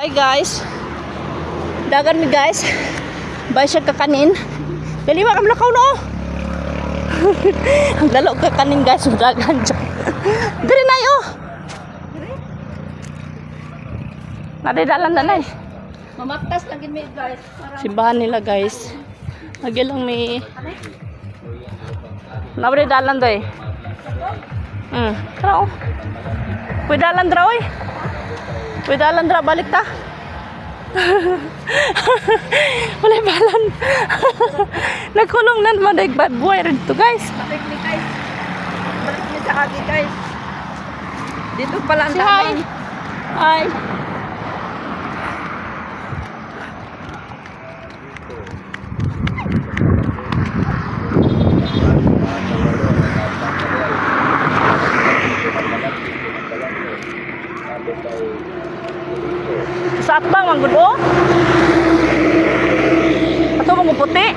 Hi guys. Dagan mi guys. Bay siya kakanin. Dali wa kam lakaw no. Ang dalo kakanin guys, dagan siya. Diri na yo. Nadidalan na nay. Mamaktas lagi mi guys. Simbahan nila guys. Lagi lang may Nabre dalan doy. Karo. Pwede dalan dra oy. Pwede dalan dra balik ta. Wala balan. Nagkulong nan man dag buhay rin to guys. Balik ni guys. Balik ni sa agi guys. Dito pala ang Si hi. taman. Hi. Sa atbang ang gudo. Ato mo puti.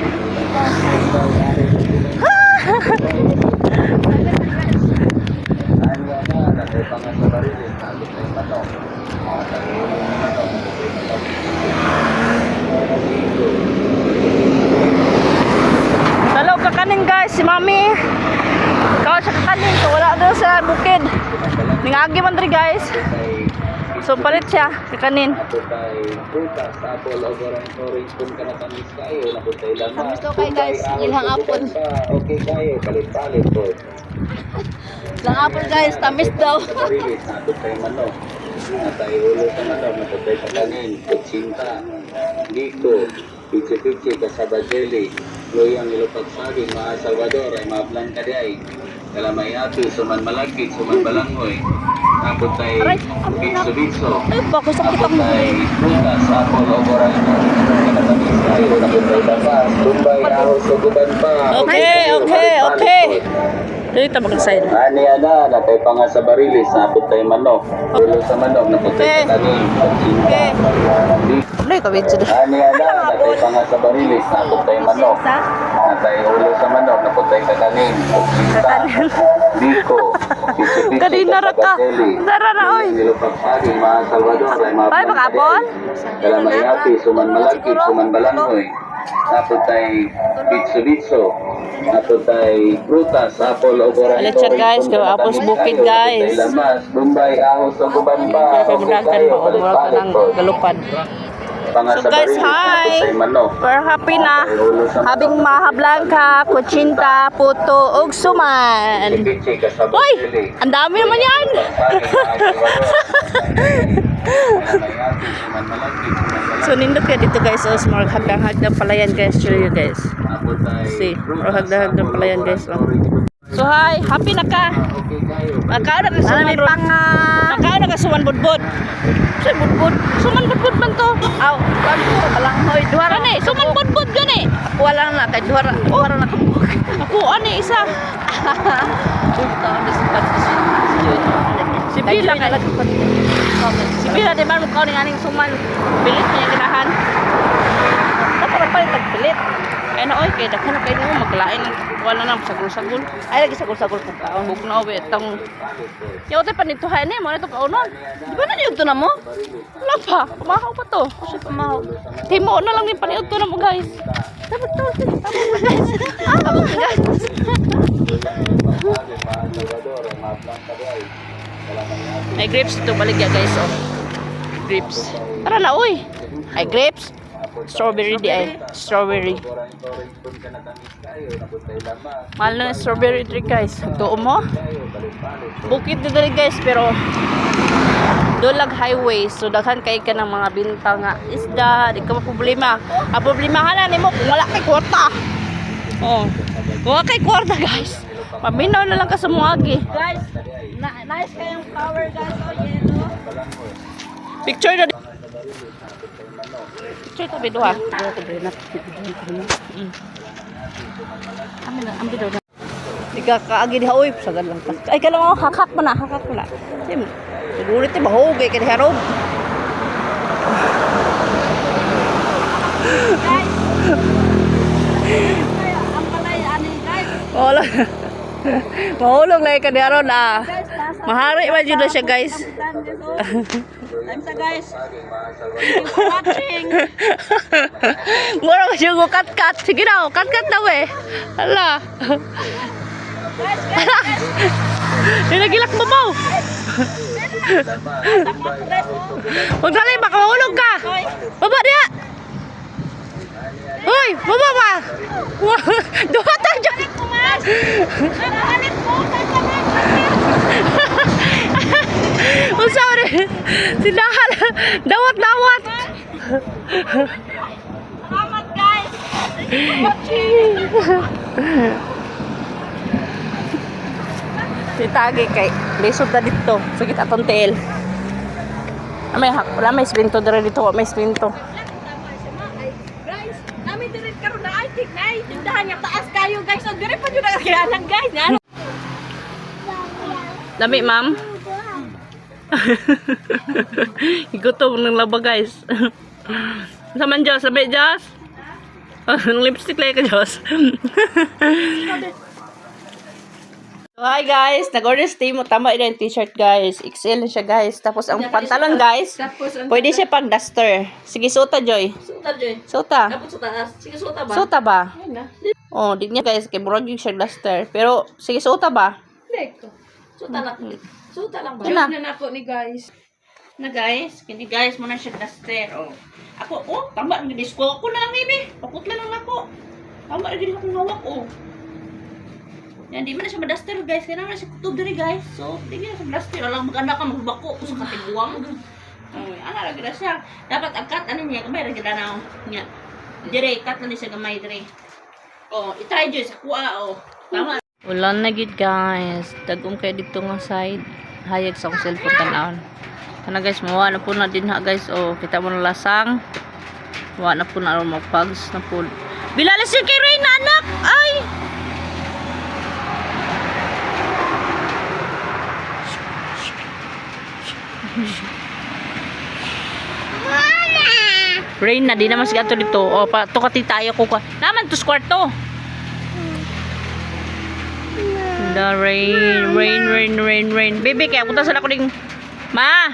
Dalaw kakanin guys si Mami. Ikaw sa kakanin so wala daw sa bukid. Ningagi man diri guys. So palit siya kakanin. Kamis to kay guys. Ilang apple. Okay kayo, palit-palit po. Ilang apple guys. Tamis daw. Nato tayo manok. Natay ulo sa manok, natay sa kanin, kutsinta, dito, pichi-pichi, kasaba jelly, loyang ilupag saging, mga Salvador, ay mga blanca di ay, kalamay ati, suman malagkit, suman balangoy, tapos tayo bitso-bitso, Ay bako sakit tapos ang tayo prutas, apple, oboray, kinatamis tayo, tapos tayo tapas, tumbay, ahos, suguban pa. Okay. Dito mag-side. Ani ana, natay pa nga sa barilis, napot tayo manok. Ulo sa manok, napot tayo sa kanin, kutsinta. Ano yung kawin siya? Ani ana, natay pa nga sa barilis, napot tayo manok. Natay ulo sa manok, napot tayo sa kanin, kutsinta. Biko, piso-piso, Kanina ra ka. Dara na oy. nilupag saging, mga Salvador, ay mga Ay, makapon? kalamay ati, suman malagkit, suman balangoy. Napot tayo bitso-bitso. Napot tayo prutas, apple, oboray. Aletsa guys, kaya apos bukid guys. Lamas, Bombay, ahos, suguban pa. Kaya mudagan pa umura ka ng galupad. So guys, hi! We're happy na. Habing maha blanca, kutsinta, puto, ug suman. Uy! Ang dami naman yan! So nindot ka dito guys. So smart hagdang palayan guys. Show you guys. See, hagdang palayan guys. So hi, happy na ka. Makaon na ka suman ron. Makaon na ka suman budbud. Say budbud. Suman budbud man to. Aw, kan ko balangoy. Duhara Gani, suman budbud gani. wala na kay duhara na ko. Ako ani isa. Si Bila ka lang. Si Bila di man mo kaon ng aning suman. Bilit niya ginahan. Ako ra pa tagpilit. Kaya na oy, kaya dako na kayo mo maglain. Wala na sagol-sagol. Ay lagi sagol-sagol po kaon. Bug na oy tong. Yaw te panito hay ni mo nito kaunon. Di ba na niyo to na mo? Wala pa. Pamahaw pa to. Kasi pamahaw. Timo na lang din paniud to na mo guys. Dapat to. Abot guys. Ay grapes ito balik ya guys oh. Grapes. Tara na uy. Ay grapes. Strawberry di ay. Strawberry. Mahal na yung strawberry tree guys. Ito mo. Bukid dito rin guys pero dolag highway. So daghan kay ka ng mga binta nga isda. Di ka problema. Ang problemahan na nimo kung wala kay kwarta. Oh. Kung wala kay kwarta guys. Paminaw na lang ka sa muagi. Guys, nice kayong flower guys. Oh, yellow. Picture na. Picture tabi doha. Amin na, ambi daw na. Di ka kaagi diha oy, sagad lang pa. Ay kala mo hakak mo na. Sim. Siguro ti bahog kay diha ro. Guys. Ang palay ani guys. Wala. Mahulog lang ka diha ro na. Mahari man jud na siya guys. I'm sa guys. saging mga Salvador. Thank you for watching. Mura ko siya cut-cut. Sige na, cut-cut daw eh. Hala. Guys, guys. Nilagilak mo mo. Huwag dali, baka mahulog ka. Baba diya. Uy, baba ba? Duha tayo dyan. Nakahalit po. Oh, sorry. Sinahal. Dawat-dawat. Salamat guys. Thank you for watching. Si Tagi kay lisod na dito. Sige, atong tiil. Wala may splinto dito. May splinto. Guys, kami dirit karon na ay tignan. Tindahan niya taas kayo guys. So dire pa jud na kayanan guys. Lami, ma'am. Igutom ng laba, guys. Saman, Diyos. Sabi, Diyos. Lipstick lang ka, Diyos. So, hi, guys. Nag-order si Timo. Tama yun yung t-shirt, guys. XL na siya, guys. Tapos, ang pantalon, guys, pwede siya pang duster. Sige, suta, Joy. Suta joy. Suta. Dapat suta. Sige suta ba? Suta ba? Ayun na. Oh, di niya, guys. Kay Murag yung siya duster. Pero, sige, suta ba? Leko. Suta lang. Suta lang ba? Yun na. Yun na ako ni guys. Na guys, kini guys muna siya duster. Oh. Ako, tama ang disko ko na lang ibi. Pakutla lang ako. Tama ang akong hawak oh. Yan di man na siya ma-duster guys. Kaya na siya kutob diri guys. So, di na siya ma-duster. Alang maganda ka magbako sa katiguang. Ana lagi na siya. Dapat ang cut ano niya kamay ra gid na niya. Dire cut na siya gamay dire. Oh, itry jud sa kuha oh. Tama. Ulan na gid guys. Dagom kay dito nga side. Hayag sa akong cellphone tan-aon. Kana guys, mawa na po na din ha guys. Oh, kita mo na lasang. Mawa na po na magpags na po. Bilalas yung kay Reyna anak. Ay. Rain na, di naman sigato dito. O, tukati tayo ko. Naman to kwarto. The rain. Baby, kaya punta sila ko ding... Ma!